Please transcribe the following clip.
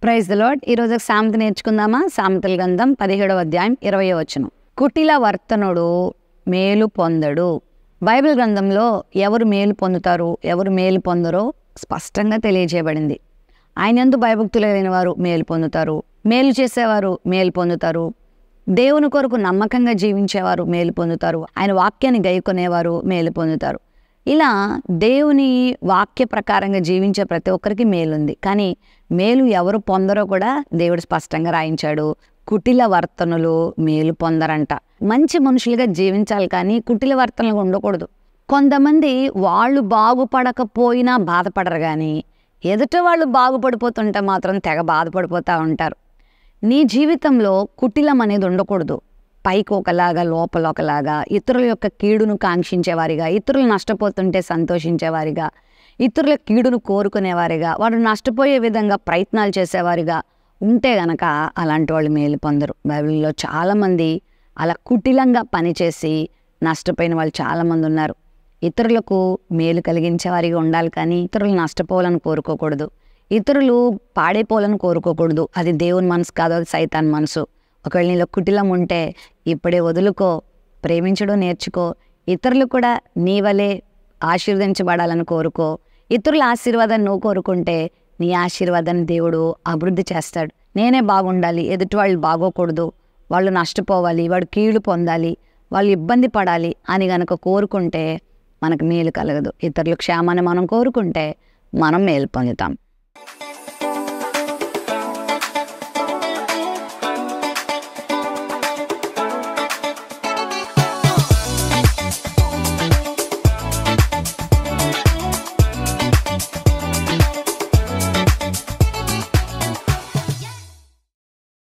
Praise the lord. ఈరోజు సామెత నేర్చుకుందామా? సామెతల గ్రంథం 17వ అధ్యాయం 20వ వచనం. కుటిల వర్తనుడు మేలు పొందడు. బైబిల్ గ్రంథంలో ఎవరు మేలు పొందుతారు, ఎవరు మేలు పొందరో స్పష్టంగా తెలియజేయబడింది. ఆయన యందు భయభక్తులైన వారు మేలు పొందుతారు, మేలు చేసేవారు మేలు పొందుతారు, దేవుని కొరకు నమ్మకంగా జీవించేవారు మేలు పొందుతారు, ఆయన వాక్యాన్ని గైకొనేవారు మేలు పొందుతారు. ఇలా దేవుని వాక్య ప్రకారంగా జీవించే ప్రతి ఒక్కరికి మేలుంది. కానీ మేలు ఎవరు పొందరో కూడా దేవుడు స్పష్టంగా రాయించాడు. కుటిల వర్తనులు మేలు పొందరంట. మంచి మనుషులుగా జీవించాలి కానీ కుటిల వర్తనలుగా ఉండకూడదు. కొంతమంది వాళ్ళు బాగుపడకపోయినా బాధపడరు, కానీ ఎదుట వాళ్ళు బాగుపడిపోతుంటే మాత్రం తెగ బాధపడిపోతూ ఉంటారు. నీ జీవితంలో కుటిలం అనేది ఉండకూడదు. పైకి ఒకలాగా లోపల ఒకలాగా, ఇతరుల యొక్క కీడును కాంక్షించేవారిగా, ఇతరులు నష్టపోతుంటే సంతోషించేవారిగా, ఇతరుల కీడును కోరుకునేవారిగా, వాడు నష్టపోయే విధంగా ప్రయత్నాలు చేసేవారిగా ఉంటే గనక అలాంటి వాళ్ళు మేలు పొందరు. బైబిల్లో చాలామంది అలా కుటిలంగా పనిచేసి నష్టపోయిన వాళ్ళు చాలామంది ఉన్నారు. ఇతరులకు మేలు కలిగించే వారిగా ఉండాలి కానీ ఇతరులు నష్టపోవాలని కోరుకోకూడదు, ఇతరులు పాడైపోవాలని కోరుకోకూడదు. అది దేవుని మనసు కాదు, అది సైతాన్ మనసు. ఒకవేళ నీలో కుటిలం ఉంటే ఇప్పుడే వదులుకో, ప్రేమించడం నేర్చుకో. ఇతరులు కూడా నీ వలే ఆశీర్వదించబడాలని కోరుకో. ఇతరుల ఆశీర్వాదాన్ని నువ్వు కోరుకుంటే నీ ఆశీర్వాదాన్ని దేవుడు అభివృద్ధి చేస్తాడు. నేనే బాగుండాలి, ఎదుటి వాళ్ళు బాగోకూడదు, వాళ్ళు నష్టపోవాలి, వాడు కీడు పొందాలి, వాళ్ళు ఇబ్బంది పడాలి అని గనక కోరుకుంటే మనకు మేలు కలగదు. ఇతరుల క్షేమాన్ని మనం కోరుకుంటే మనం మేలు పొందుతాం.